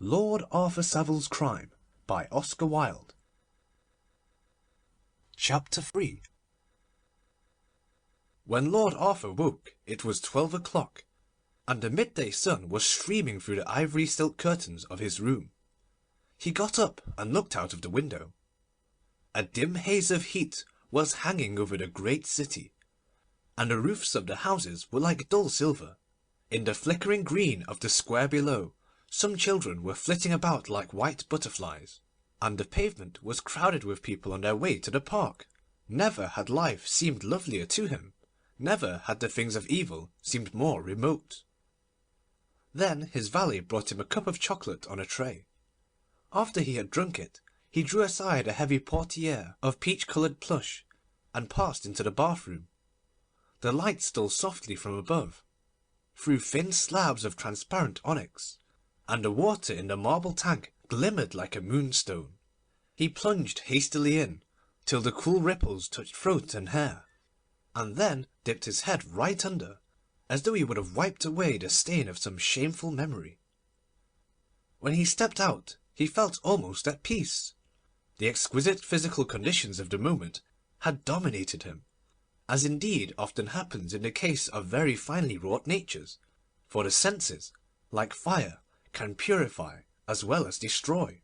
Lord Arthur Savile's Crime by Oscar Wilde. Chapter 3. When Lord Arthur woke it was 12 o'clock, and the midday sun was streaming through the ivory silk curtains of his room. He got up and looked out of the window. A dim haze of heat was hanging over the great city, and the roofs of the houses were like dull silver. In the flickering green of the square below, some children were flitting about like white butterflies, and the pavement was crowded with people on their way to the park. Never had life seemed lovelier to him. Never had the things of evil seemed more remote. Then his valet brought him a cup of chocolate on a tray. After he had drunk it, he drew aside a heavy portière of peach-coloured plush, and passed into the bathroom. The light stole softly from above, through thin slabs of transparent onyx, and the water in the marble tank glimmered like a moonstone. He plunged hastily in, till the cool ripples touched throat and hair, and then dipped his head right under, as though he would have wiped away the stain of some shameful memory. When he stepped out he felt almost at peace. The exquisite physical conditions of the moment had dominated him, as indeed often happens in the case of very finely wrought natures, for the senses, like fire, can purify as well as destroy.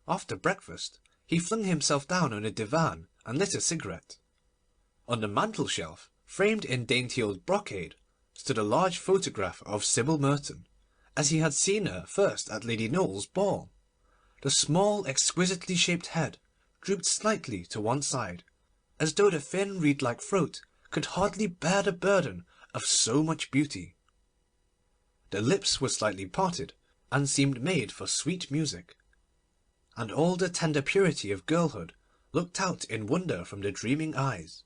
After breakfast he flung himself down on a divan and lit a cigarette. On the mantel-shelf, framed in dainty old brocade, stood a large photograph of Sybil Merton, as he had seen her first at Lady Noel's ball. The small, exquisitely shaped head drooped slightly to one side, as though the thin reed-like throat could hardly bear the burden of so much beauty. The lips were slightly parted, and seemed made for sweet music, and all the tender purity of girlhood looked out in wonder from the dreaming eyes.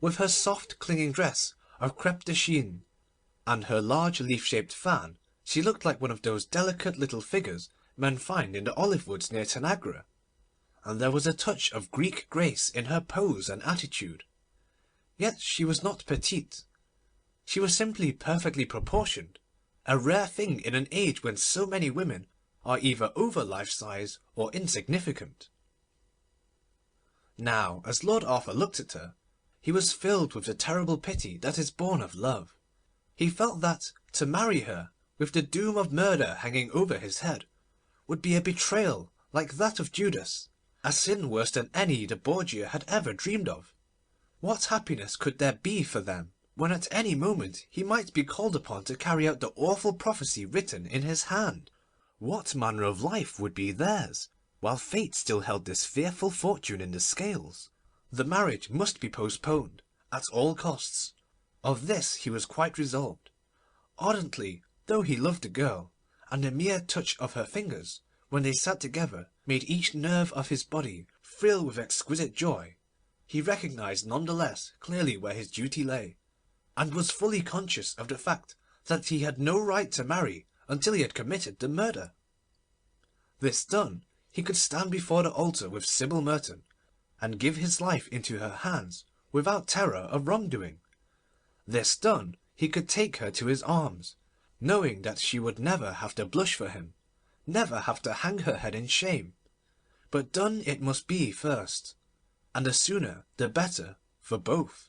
With her soft clinging dress of crêpe de chine, and her large leaf-shaped fan, she looked like one of those delicate little figures men find in the olive woods near Tanagra, and there was a touch of Greek grace in her pose and attitude. Yet she was not petite. She was simply perfectly proportioned, a rare thing in an age when so many women are either over life-size or insignificant. Now, as Lord Arthur looked at her, he was filled with the terrible pity that is born of love. He felt that to marry her, with the doom of murder hanging over his head, would be a betrayal like that of Judas, a sin worse than any the Borgia had ever dreamed of. What happiness could there be for them, when at any moment he might be called upon to carry out the awful prophecy written in his hand? What manner of life would be theirs, while fate still held this fearful fortune in the scales? The marriage must be postponed, at all costs. Of this he was quite resolved. Ardently though he loved the girl, and the mere touch of her fingers, when they sat together, made each nerve of his body thrill with exquisite joy, he recognised none the less clearly where his duty lay, and was fully conscious of the fact that he had no right to marry until he had committed the murder. This done, he could stand before the altar with Sybil Merton, and give his life into her hands without terror of wrong-doing. This done, he could take her to his arms, knowing that she would never have to blush for him, never have to hang her head in shame. But done it must be first, and the sooner the better for both.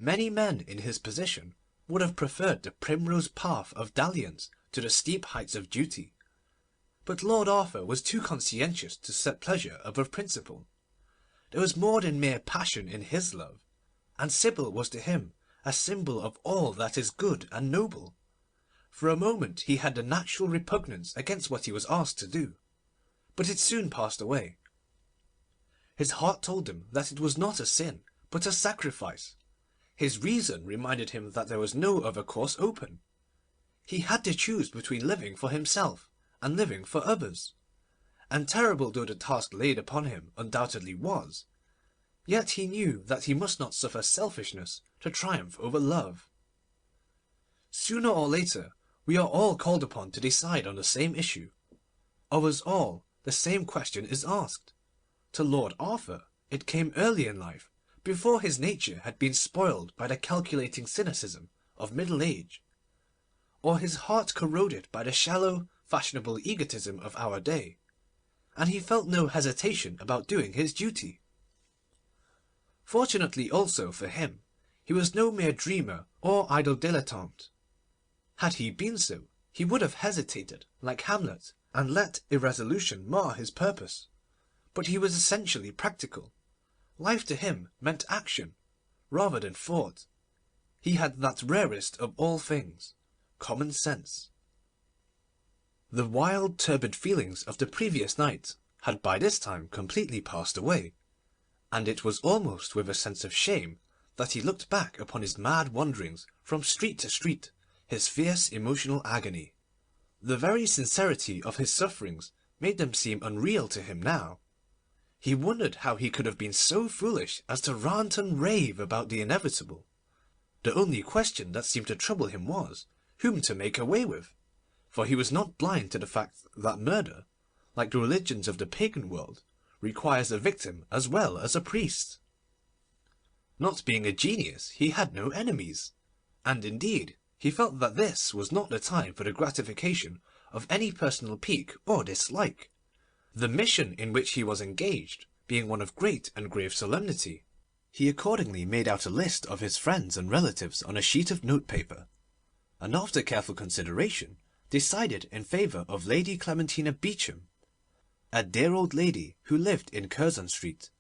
Many men in his position would have preferred the primrose path of dalliance to the steep heights of duty, but Lord Arthur was too conscientious to set pleasure above principle. There was more than mere passion in his love, and Sybil was to him a symbol of all that is good and noble. For a moment he had the natural repugnance against what he was asked to do, but it soon passed away. His heart told him that it was not a sin, but a sacrifice. His reason reminded him that there was no other course open. He had to choose between living for himself and living for others, and terrible though the task laid upon him undoubtedly was, yet he knew that he must not suffer selfishness to triumph over love. Sooner or later we are all called upon to decide on the same issue. Of us all the same question is asked. To Lord Arthur it came early in life, before his nature had been spoiled by the calculating cynicism of middle age, or his heart corroded by the shallow, fashionable egotism of our day, and he felt no hesitation about doing his duty. Fortunately also for him, he was no mere dreamer or idle dilettante. Had he been so, he would have hesitated, like Hamlet, and let irresolution mar his purpose. But he was essentially practical. Life to him meant action, rather than thought. He had that rarest of all things, common sense. The wild, turbid feelings of the previous night had by this time completely passed away, and it was almost with a sense of shame that he looked back upon his mad wanderings from street to street, his fierce emotional agony. The very sincerity of his sufferings made them seem unreal to him now. He wondered how he could have been so foolish as to rant and rave about the inevitable. The only question that seemed to trouble him was, whom to make away with, for he was not blind to the fact that murder, like the religions of the pagan world, requires a victim as well as a priest. Not being a genius, he had no enemies, and indeed he felt that this was not the time for the gratification of any personal pique or dislike, the mission in which he was engaged being one of great and grave solemnity. He accordingly made out a list of his friends and relatives on a sheet of notepaper, and after careful consideration decided in favour of Lady Clementina Beauchamp, a dear old lady who lived in Curzon Street,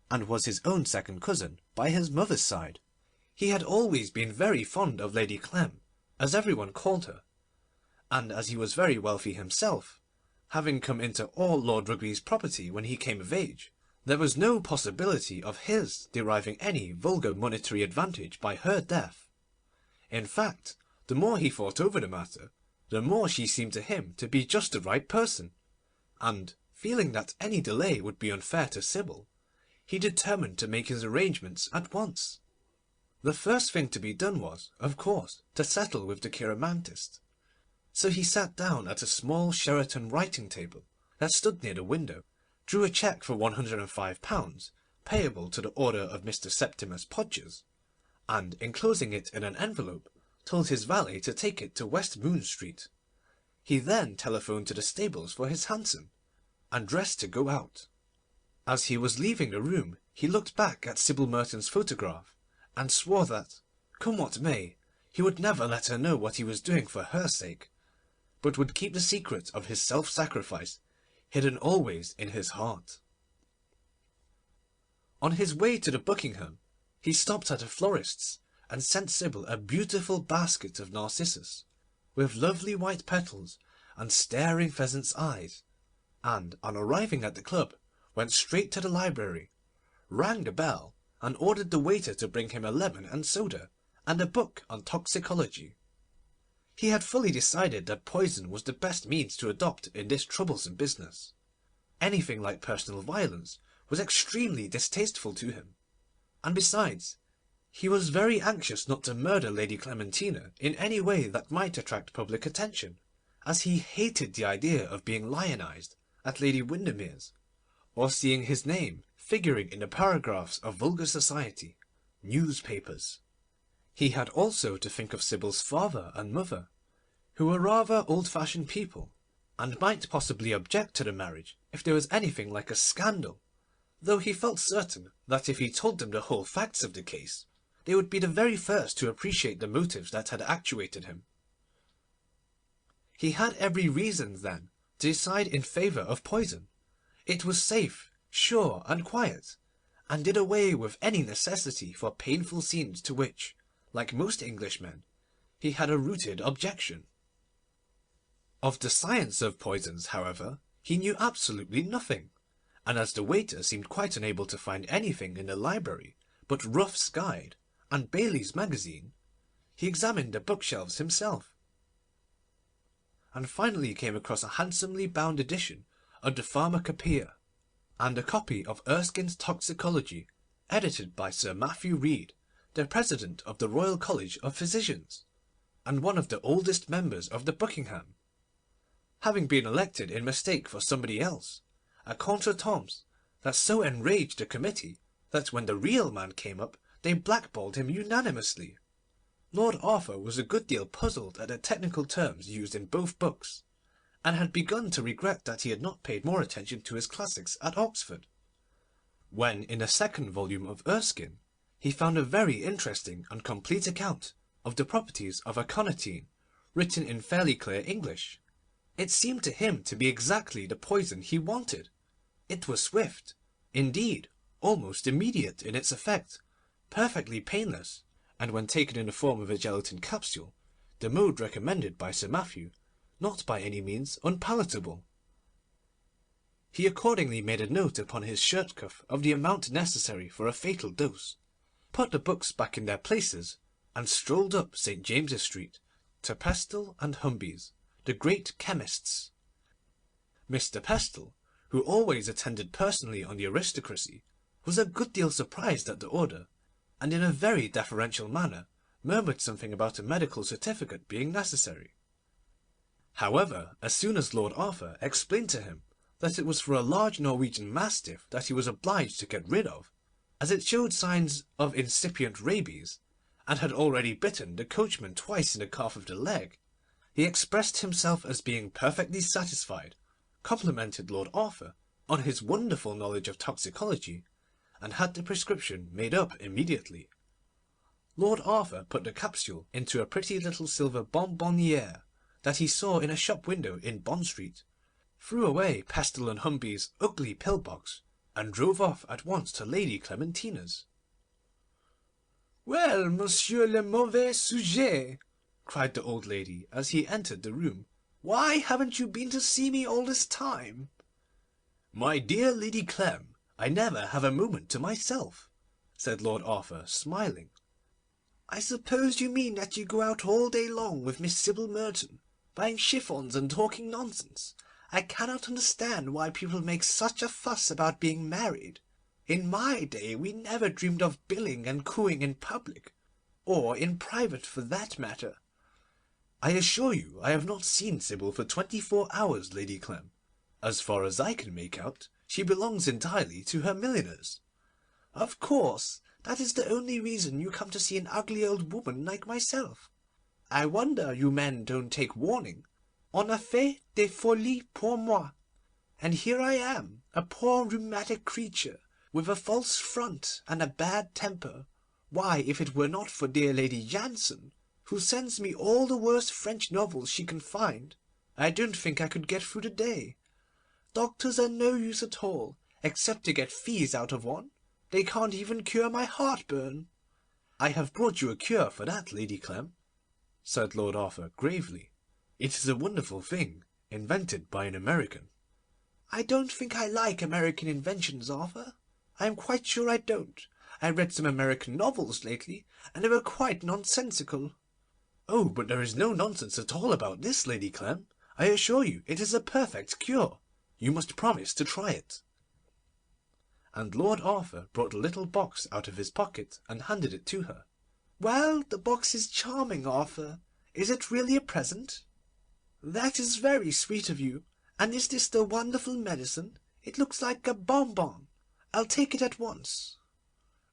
and was his own second cousin by his mother's side. He had always been very fond of Lady Clem, as everyone called her, and as he was very wealthy himself, having come into all Lord Rugby's property when he came of age, there was no possibility of his deriving any vulgar monetary advantage by her death. In fact, the more he thought over the matter, the more she seemed to him to be just the right person, and, feeling that any delay would be unfair to Sybil, he determined to make his arrangements at once. The first thing to be done was, of course, to settle with the cheiromantist. So he sat down at a small Sheraton writing table that stood near the window, drew a cheque for £105, payable to the order of Mr. Septimus Podgers, and, enclosing it in an envelope, told his valet to take it to West Moon Street. He then telephoned to the stables for his hansom, and dressed to go out. As he was leaving the room, he looked back at Sybil Merton's photograph, and swore that, come what may, he would never let her know what he was doing for her sake, but would keep the secret of his self-sacrifice hidden always in his heart. On his way to the Buckingham, he stopped at a florist's, and sent Sybil a beautiful basket of narcissus, with lovely white petals and staring pheasant's eyes, and, on arriving at the club, went straight to the library, rang the bell, and ordered the waiter to bring him a lemon and soda, and a book on toxicology. He had fully decided that poison was the best means to adopt in this troublesome business. Anything like personal violence was extremely distasteful to him, and besides, he was very anxious not to murder Lady Clementina in any way that might attract public attention, as he hated the idea of being lionised at Lady Windermere's, or seeing his name figuring in the paragraphs of vulgar society newspapers. He had also to think of Sybil's father and mother, who were rather old-fashioned people, and might possibly object to the marriage if there was anything like a scandal, though he felt certain that if he told them the whole facts of the case, they would be the very first to appreciate the motives that had actuated him. He had every reason, then, to decide in favour of poison. It was safe, sure, and quiet, and did away with any necessity for painful scenes to which, like most Englishmen, he had a rooted objection. Of the science of poisons, however, he knew absolutely nothing, and as the waiter seemed quite unable to find anything in the library but Ruff's Guide and Bailey's Magazine, he examined the bookshelves himself, and finally came across a handsomely bound edition of the Pharmacopoeia, and a copy of Erskine's Toxicology, edited by Sir Matthew Reed, the President of the Royal College of Physicians, and one of the oldest members of the Buckingham, having been elected in mistake for somebody else, a contretemps that so enraged the committee that when the real man came up they blackballed him unanimously. Lord Arthur was a good deal puzzled at the technical terms used in both books, and had begun to regret that he had not paid more attention to his classics at Oxford, when in a second volume of Erskine he found a very interesting and complete account of the properties of aconitine, written in fairly clear English. It seemed to him to be exactly the poison he wanted. It was swift, indeed almost immediate in its effect, perfectly painless, and when taken in the form of a gelatine capsule, the mode recommended by Sir Matthew, not by any means unpalatable. He accordingly made a note upon his shirt cuff of the amount necessary for a fatal dose, put the books back in their places, and strolled up St. James's Street to Pestle and Humby's, the great chemists. Mr. Pestle, who always attended personally on the aristocracy, was a good deal surprised at the order, and in a very deferential manner murmured something about a medical certificate being necessary. However, as soon as Lord Arthur explained to him that it was for a large Norwegian mastiff that he was obliged to get rid of, as it showed signs of incipient rabies, and had already bitten the coachman twice in the calf of the leg, he expressed himself as being perfectly satisfied, complimented Lord Arthur on his wonderful knowledge of toxicology, and had the prescription made up immediately. Lord Arthur put the capsule into a pretty little silver bonbonnière that he saw in a shop window in Bond Street, threw away Pestle and Humby's ugly pill-box, and drove off at once to Lady Clementina's. "Well, monsieur le mauvais sujet," cried the old lady as he entered the room, "why haven't you been to see me all this time?" "My dear Lady Clem, I never have a moment to myself," said Lord Arthur, smiling. "I suppose you mean that you go out all day long with Miss Sybil Merton, buying chiffons and talking nonsense. I cannot understand why people make such a fuss about being married. In my day we never dreamed of billing and cooing in public, or in private for that matter." "I assure you I have not seen Sybil for 24 hours, Lady Clem. As far as I can make out, she belongs entirely to her milliners." "Of course, that is the only reason you come to see an ugly old woman like myself. I wonder you men don't take warning. On a fait des folies pour moi. And here I am, a poor rheumatic creature, with a false front and a bad temper. Why, if it were not for dear Lady Jansen, who sends me all the worst French novels she can find, I don't think I could get through the day. Doctors are no use at all, except to get fees out of one. They can't even cure my heartburn." "I have brought you a cure for that, Lady Clem," said Lord Arthur gravely. "It is a wonderful thing, invented by an American." "I don't think I like American inventions, Arthur. I am quite sure I don't. I read some American novels lately, and they were quite nonsensical." "Oh, but there is no nonsense at all about this, Lady Clem. I assure you it is a perfect cure. You must promise to try it." And Lord Arthur brought a little box out of his pocket and handed it to her. "Well, the box is charming, Arthur. Is it really a present?" "That is very sweet of you. And is this the wonderful medicine? It looks like a bonbon. I'll take it at once."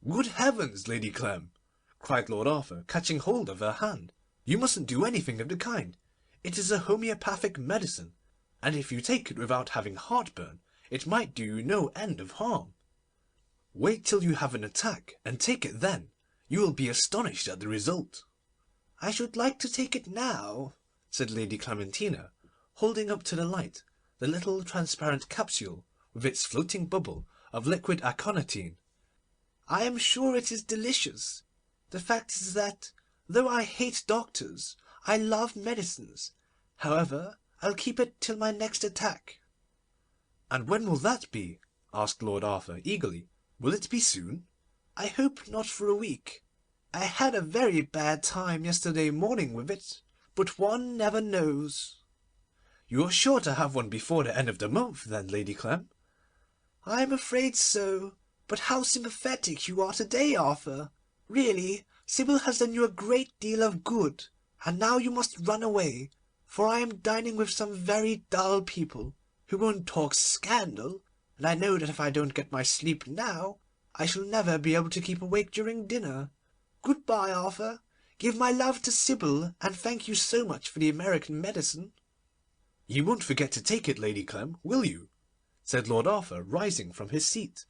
"Good heavens, Lady Clem!" cried Lord Arthur, catching hold of her hand. "You mustn't do anything of the kind. It is a homoeopathic medicine, and if you take it without having heartburn, it might do you no end of harm. Wait till you have an attack, and take it then. You will be astonished at the result." "I should like to take it now," said Lady Clementina, holding up to the light the little transparent capsule with its floating bubble of liquid aconitine. "I am sure it is delicious. The fact is that, though I hate doctors, I love medicines. However, I'll keep it till my next attack." "And when will that be?" asked Lord Arthur eagerly. "Will it be soon?" "I hope not for a week. I had a very bad time yesterday morning with it, but one never knows." "You are sure to have one before the end of the month, then, Lady Clem?" "I am afraid so. But how sympathetic you are to-day, Arthur! Really, Sybil has done you a great deal of good, and now you must run away, for I am dining with some very dull people, who won't talk scandal, and I know that if I don't get my sleep now, I shall never be able to keep awake during dinner. Good-bye, Arthur. Give my love to Sybil, and thank you so much for the American medicine." "You won't forget to take it, Lady Clem, will you?" said Lord Arthur, rising from his seat.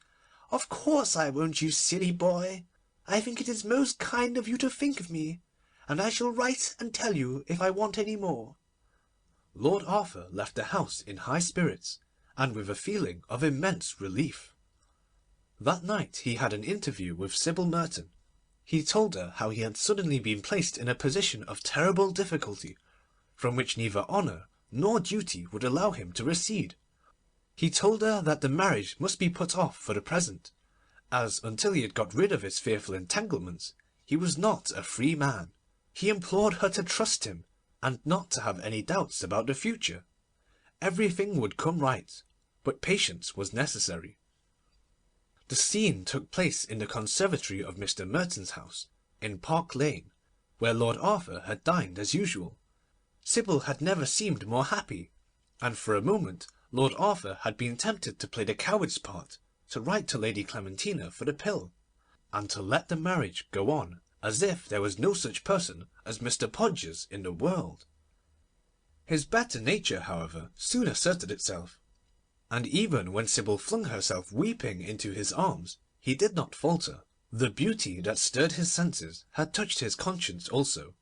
"Of course I won't, you silly boy. I think it is most kind of you to think of me, and I shall write and tell you if I want any more." Lord Arthur left the house in high spirits, and with a feeling of immense relief. That night he had an interview with Sybil Merton. He told her how he had suddenly been placed in a position of terrible difficulty, from which neither honour nor duty would allow him to recede. He told her that the marriage must be put off for the present, as, until he had got rid of his fearful entanglements, he was not a free man. He implored her to trust him, and not to have any doubts about the future. Everything would come right, but patience was necessary. The scene took place in the conservatory of Mr. Merton's house, in Park Lane, where Lord Arthur had dined as usual. Sybil had never seemed more happy, and for a moment Lord Arthur had been tempted to play the coward's part, to write to Lady Clementina for the pill, and to let the marriage go on as if there was no such person as Mr. Podgers in the world. His better nature, however, soon asserted itself, and even when Sybil flung herself weeping into his arms, he did not falter. The beauty that stirred his senses had touched his conscience also.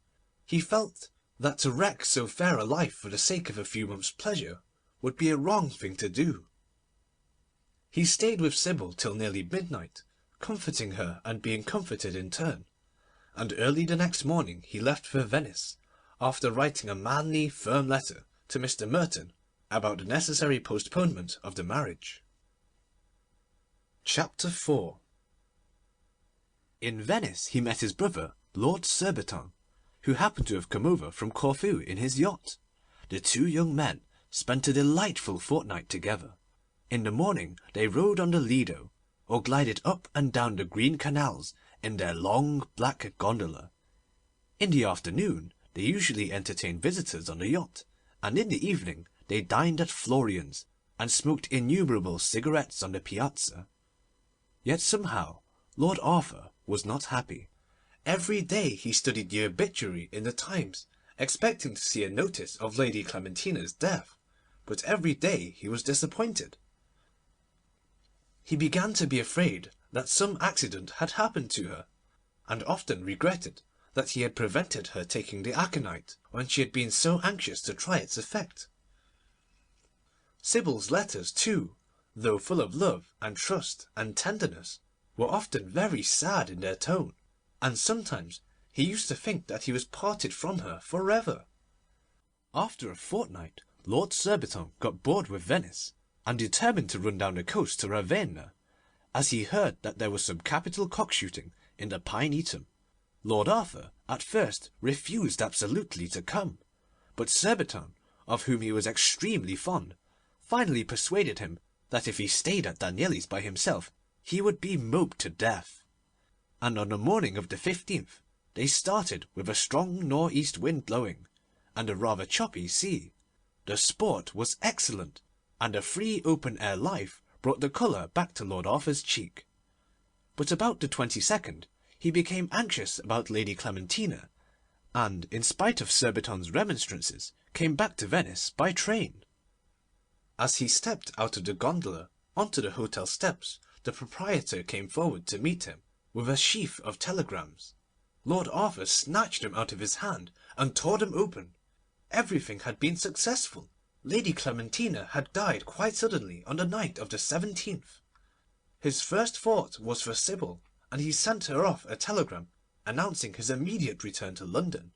He felt that to wreck so fair a life for the sake of a few months' pleasure would be a wrong thing to do. He stayed with Sybil till nearly midnight, comforting her and being comforted in turn, and early the next morning he left for Venice, after writing a manly, firm letter to Mr. Merton about the necessary postponement of the marriage. Chapter 4. In Venice he met his brother, Lord Surbiton, who happened to have come over from Corfu in his yacht. The two young men spent a delightful fortnight together. In the morning they rowed on the Lido, or glided up and down the green canals in their long black gondola. In the afternoon they usually entertained visitors on the yacht, and in the evening they dined at Florian's, and smoked innumerable cigarettes on the piazza. Yet somehow Lord Arthur was not happy. Every day he studied the obituary in the Times, expecting to see a notice of Lady Clementina's death, but every day he was disappointed. He began to be afraid that some accident had happened to her, and often regretted that he had prevented her taking the aconite when she had been so anxious to try its effect. Sybil's letters, too, though full of love and trust and tenderness, were often very sad in their tone, and sometimes he used to think that he was parted from her for ever. After a fortnight Lord Surbiton got bored with Venice, and determined to run down the coast to Ravenna, as he heard that there was some capital cock-shooting in the Pinetum. Lord Arthur at first refused absolutely to come, but Surbiton, of whom he was extremely fond, finally persuaded him that if he stayed at Danieli's by himself he would be moped to death, and on the morning of the 15th they started with a strong north-east wind blowing, and a rather choppy sea. The sport was excellent, and the free open-air life brought the colour back to Lord Arthur's cheek. But about the 22nd he became anxious about Lady Clementina, and, in spite of Surbiton's remonstrances, came back to Venice by train. As he stepped out of the gondola on to the hotel steps, the proprietor came forward to meet him with a sheaf of telegrams. Lord Arthur snatched them out of his hand and tore them open. Everything had been successful. Lady Clementina had died quite suddenly on the night of the 17th. His first thought was for Sybil, and he sent her off a telegram announcing his immediate return to London.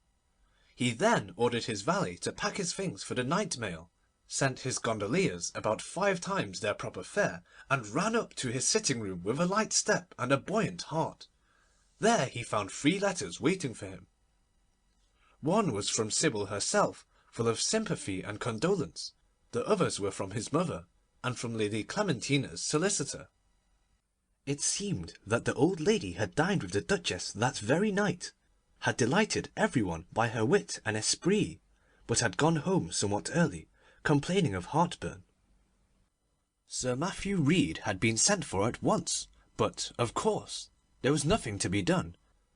He then ordered his valet to pack his things for the night mail, sent his gondoliers about 5 times their proper fare, and ran up to his sitting-room with a light step and a buoyant heart. There he found 3 letters waiting for him. One was from Sybil herself, full of sympathy and condolence. The others were from his mother, and from Lady Clementina's solicitor. It seemed that the old lady had dined with the Duchess that very night, had delighted everyone by her wit and esprit, but had gone home somewhat early, complaining of heartburn. Sir Matthew Reed had been sent for at once, but, of course, there was nothing to be done,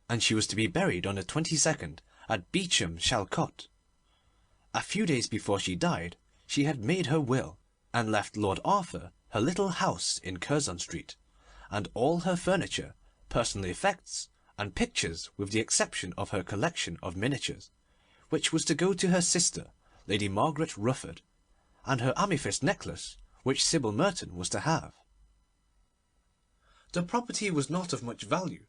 and she was to be buried on the 22nd at Beecham Chalcot. A few days before she died, she had made her will, and left Lord Arthur her little house in Curzon Street, and all her furniture, personal effects, and pictures, with the exception of her collection of miniatures, which was to go to her sister, Lady Margaret Rufford, and her amethyst necklace, which Sybil Merton was to have. The property was not of much value,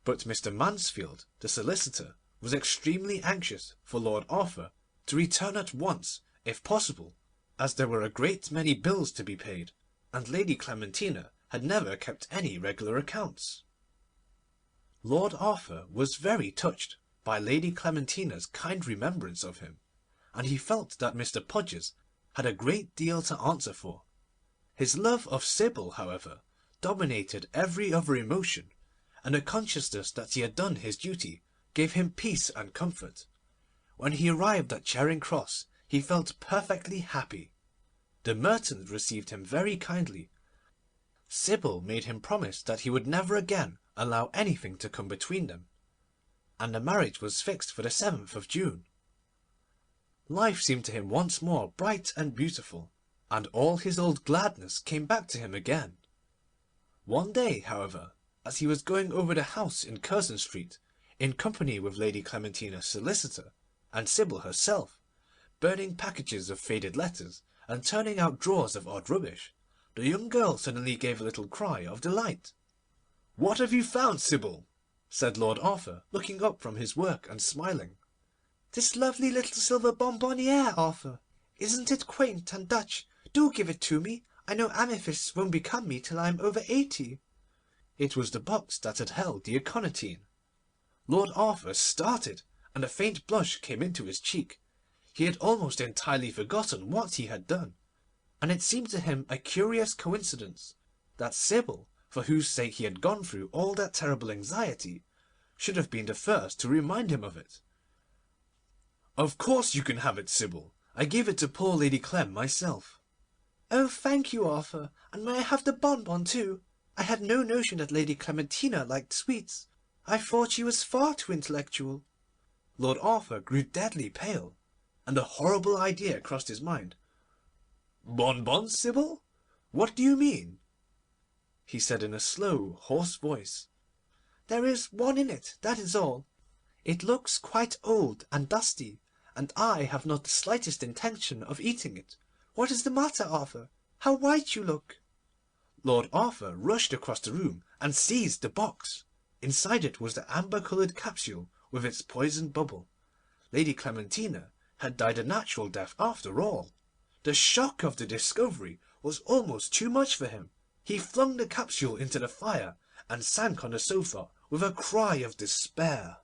but Mr. Mansfield, the solicitor, was extremely anxious for Lord Arthur to return at once, if possible, as there were a great many bills to be paid, and Lady Clementina had never kept any regular accounts. Lord Arthur was very touched by Lady Clementina's kind remembrance of him, and he felt that Mr. Podgers had a great deal to answer for. His love of Sybil, however, dominated every other emotion, and the consciousness that he had done his duty gave him peace and comfort. When he arrived at Charing Cross he felt perfectly happy. The Mertons received him very kindly. Sybil made him promise that he would never again allow anything to come between them, and the marriage was fixed for the 7th of June. Life seemed to him once more bright and beautiful, and all his old gladness came back to him again. One day, however, as he was going over the house in Curzon Street, in company with Lady Clementina's solicitor and Sybil herself, burning packages of faded letters and turning out drawers of odd rubbish, the young girl suddenly gave a little cry of delight. "What have you found, Sybil?" said Lord Arthur, looking up from his work and smiling. "This lovely little silver bonbonniere, Arthur. Isn't it quaint and Dutch? Do give it to me. I know amethysts won't become me till I am over 80. It was the box that had held the aconitine. Lord Arthur started, and a faint blush came into his cheek. He had almost entirely forgotten what he had done, and it seemed to him a curious coincidence that Sybil, for whose sake he had gone through all that terrible anxiety, should have been the first to remind him of it. "Of course you can have it, Sybil. I gave it to poor Lady Clem myself." "Oh, thank you, Arthur. And may I have the bonbon too? I had no notion that Lady Clementina liked sweets. I thought she was far too intellectual." Lord Arthur grew deadly pale, and a horrible idea crossed his mind. "Bonbons, Sybil? What do you mean?" he said in a slow, hoarse voice. "There is one in it, that is all. It looks quite old and dusty, and I have not the slightest intention of eating it. What is the matter, Arthur? How white you look!" Lord Arthur rushed across the room and seized the box. Inside it was the amber-coloured capsule with its poisoned bubble. Lady Clementina had died a natural death after all. The shock of the discovery was almost too much for him. He flung the capsule into the fire, and sank on the sofa with a cry of despair.